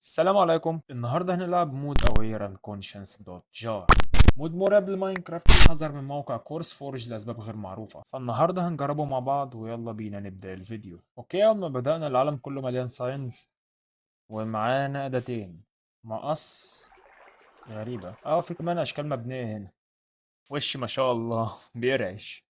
السلام عليكم. النهارده هنلعب مود اوير اند كونشنس دوت جار. مود مرعب لماينكرافت حذر من موقع كورس فورج لاسباب غير معروفه، فالنهارده هنجربه مع بعض ويلا بينا نبدا الفيديو. اوكي، اول ما بدانا العالم كله مليان ساينز ومعانا اداتين. مقص غريبه، في كمان اشكال مبنيه هنا. وش ما شاء الله بيرعش.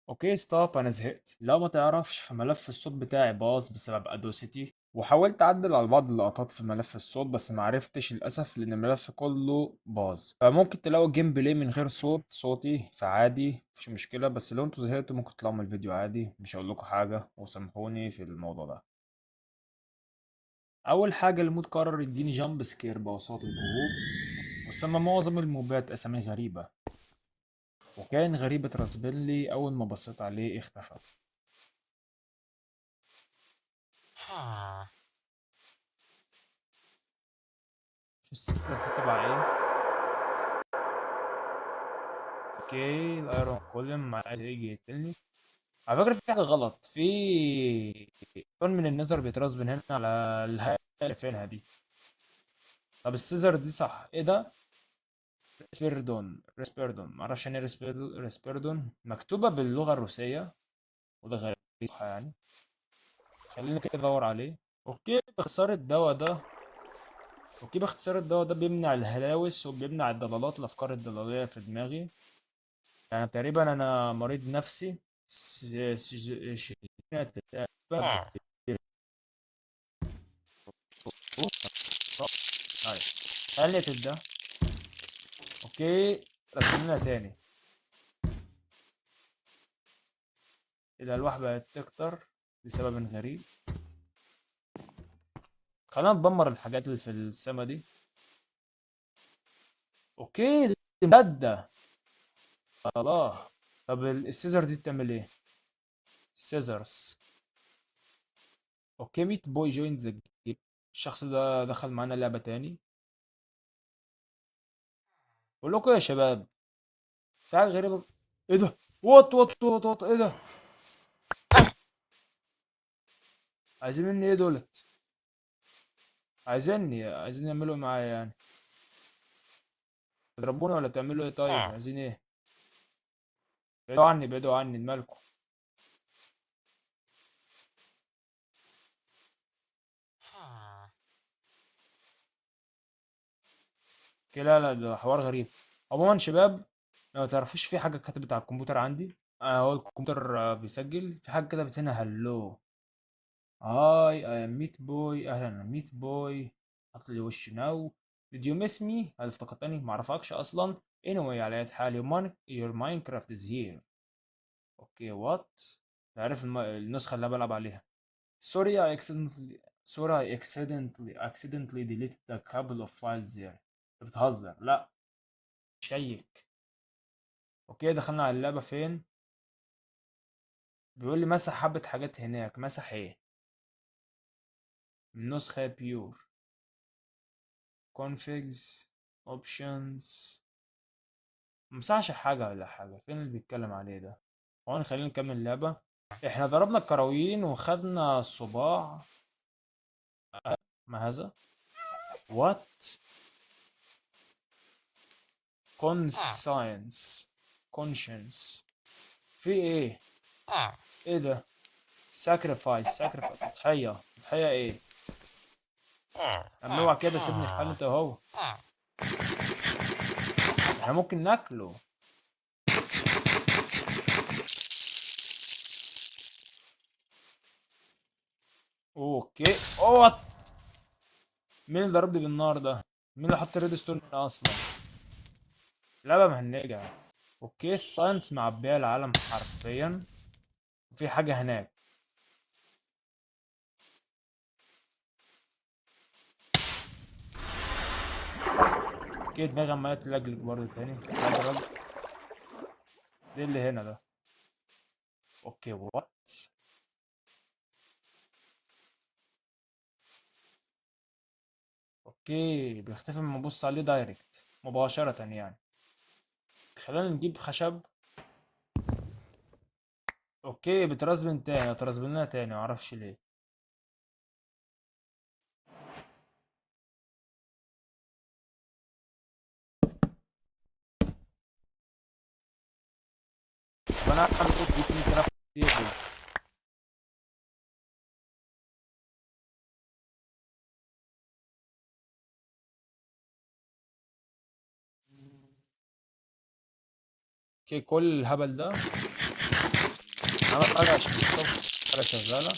اوكي ستوب، انا زهقت. لو ما تعرفش فملف الصوت بتاعي باظ بسبب ادوسيتي، وحاولت اعدل على بعض اللقطات في ملف الصوت بس ما عرفتش للاسف لان الملف كله باظ. فممكن تلاقوا جيم بلاي من غير صوتي فعادي مفيش مشكله، بس لو انتوا زهقتوا ممكن تطلعوا من الفيديو عادي، مش هقول لكم حاجه وسامحوني في الموضوع ده. اول حاجه المود قرر يديني جامب سكير بوساط الكهوف، وسمى معظم الموبات اسامي غريبه، وكان غريبة راسبيلي أول ما بصيت عليه اختفى. شو السالفة دي تبع ايه؟ اوكي الايرون كولم عايز يجي يقتلني. على فكرة في حاجة غلط، في كون من النظر بيتراس من هنا على الهاء اللي فينها دي. طب السيزر دي صح ايه ده؟ ريسبيردون معرفش يعني ايه ريسبيردون مكتوبة باللغة الروسية، وده غريب صح يعني. خلينا كده ندور عليه. اوكي باختصار الدواء ده اوكي باختصار الدواء ده بيمنع الهلاوس وبيمنع الضلالات الافكار الضلالية في دماغي. يعني تقريبا انا مريض نفسي. شيزوفرينيا تقريبا. طيب خلي تبدا. اوكي رسمنا تاني. الالواح بقت تكتر لسبب غريب. خلينا ندمر الحاجات اللي في السما دي. اوكي دي مادة. الله. طب السيزر دي بتعمل ايه؟ سيزرز. اوكي ميت بوي جوين ذا جيم. الشخص ده دخل معانا لعبة تاني. بقول لكم يا شباب في حاجة غريبة. ايه ده؟ وات ايه ده؟ عايزين مني ايه دولت؟ عايزين يعملوا إيه معايا يعني؟ تضربوني ولا تعملوا ايه؟ طيب عايزين ايه؟ بعدوا عني مالكم. كده لا ده حوار غريب. عموما شباب، لو تعرفوش في حاجة كتبت على الكمبيوتر عندي. هو الكمبيوتر بيسجل في حاجة كتبت هنا هلو. هاي ميت بوي، اهلا انا ميت بوي. حط لي وش ناو. did you miss me؟ هل افتقدتني؟ معرفكش اصلا. anyway على اي حال your Minecraft is here. اوكي وات. عارف النسخة اللي أنا بلعب عليها. Sorry I accidentally Sorry I accidentally deleted a couple of files there. انت بتهزر؟ لا. شيك. اوكي دخلنا على اللعبة فين؟ بيقول لي مسح حبة حاجات هناك. مسح ايه؟ النسخة بيور. configs options. مسحش حاجة ولا حاجة. فين اللي بيتكلم عليه ده؟ هون خلينا نكمل اللعبة. احنا ضربنا الكراوين وخدنا الصباع. ما هذا؟ وات؟ conscience conscience. في ايه؟ ايه ده؟ sacrifice تضحية. تضحية ايه؟ ممنوع كده، سيبني في حالي انت وهو. احنا ممكن ناكله. اوكي. اوه. مين اللي ضربني بالنار ده؟ مين اللي حط الريد ستون هنا اصلا؟ لعبة مهنجة. اوكي الساينس معبية العالم حرفيا. وفي حاجة هناك. اوكي دماغي عمالة تلجلج برضه تاني. اضرب. ايه اللي هنا ده؟ اوكي وات. اوكي بيختفي لما ابص عليه دايركت مباشرة يعني. خلينا نجيب خشب. اوكي بترسبن تاني، ترسبن لنا تاني معرفش ليه. انا اعمل اوكي في كرافت تيبل. اوكي كل الهبل ده عمل قرش من الصبح. حاجه شغاله.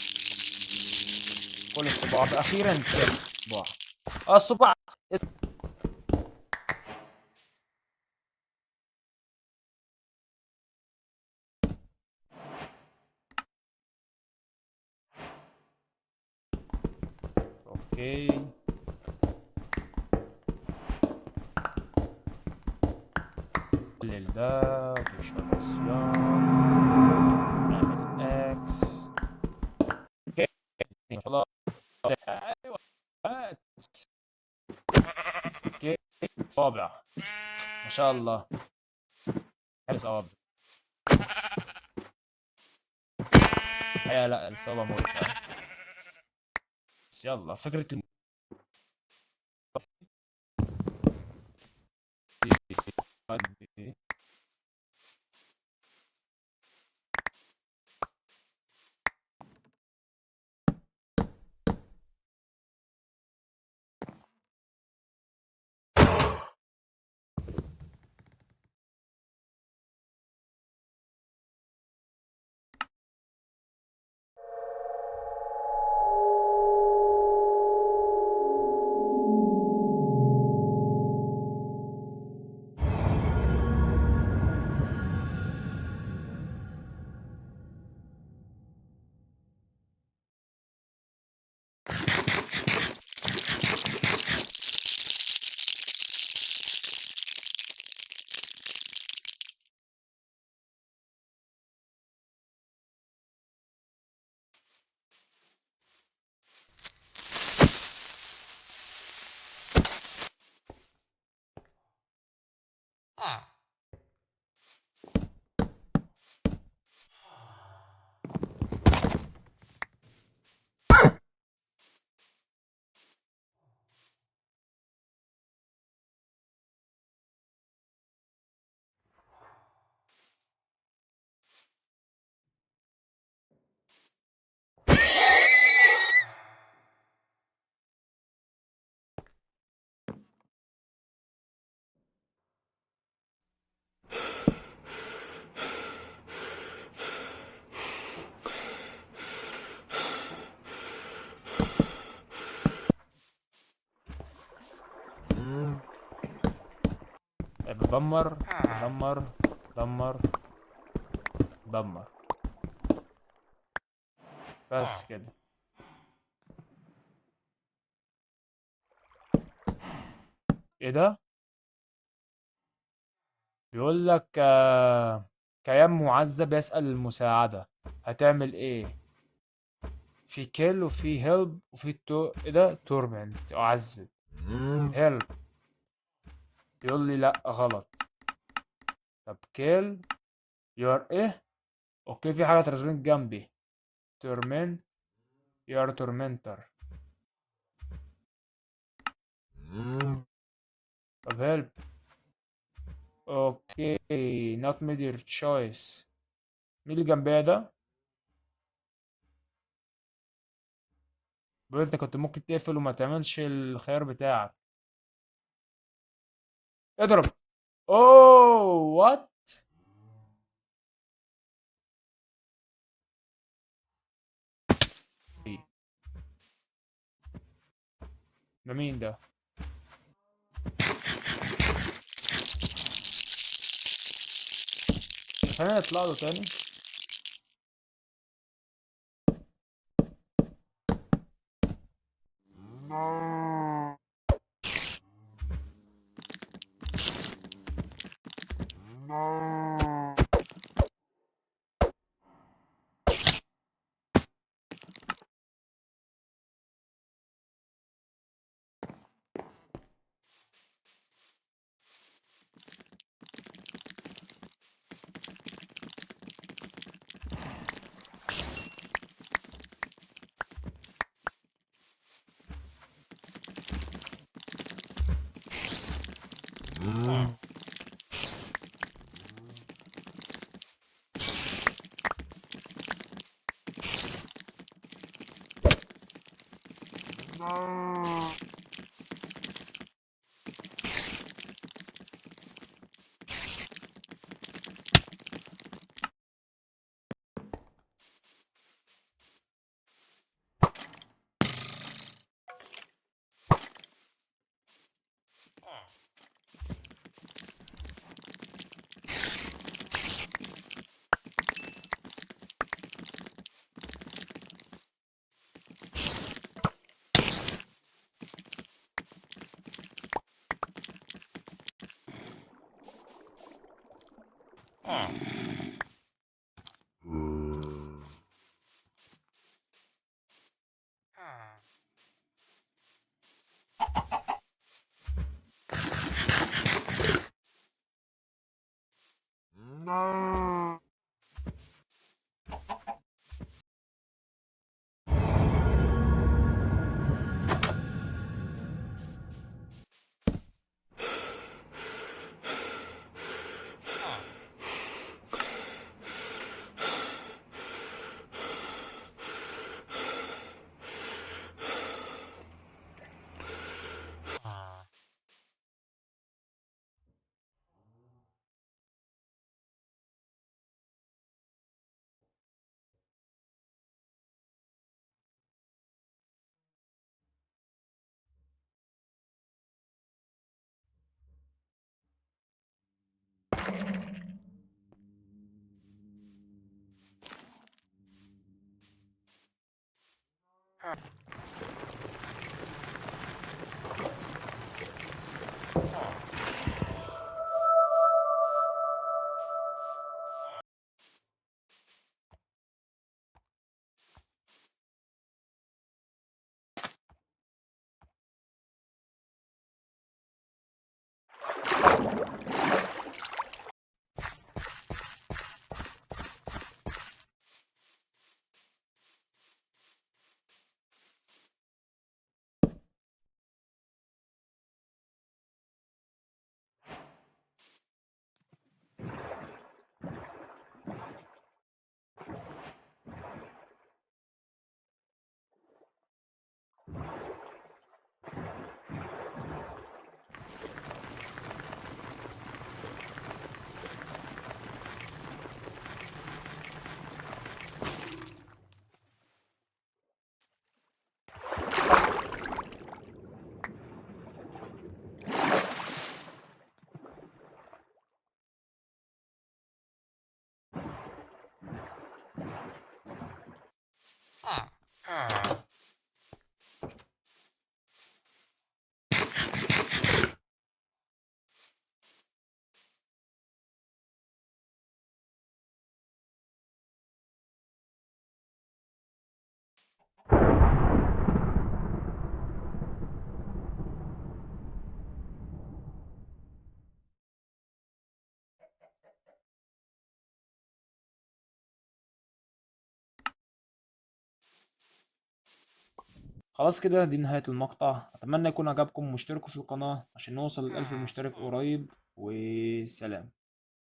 كل الصباع ده اخيرا كده صباع. اه الصباع. اوكي قلل ده وجيب شويه عصيان. نعمل اكس. اوكي خلاص. ايوه هات. اوكي صابع. ما شاء الله. حلو صوابع. الحقيقة لا الصوابع مقرفة. بس يلا فكرة بدمر بدمر دمر دمر. بس كده. ايه ده؟ بيقول لك كيان معذب يسأل المساعدة. هتعمل ايه؟ في كيل وفي هيلب وفي ايه ده تورمنت اعذب. هيلب. بيقول لي لا غلط. طب كيل. يور ايه؟ اوكي في حاجة ترسمين جنبي. تورمنت. يور تورمنتر. طب هيلب. اوكي not made your choice. مين اللي جنبي ده؟ بيقول انت كنت ممكن تقفل وما تعملش الخيار بتاعك. اضرب. اوه وات. ده مين ده؟ خلينا نطلع له تاني. خلاص كده، دي نهاية المقطع. أتمنى يكون عجبكم، واشتركوا في القناة عشان نوصل ل1000 مشترك قريب، وسلام.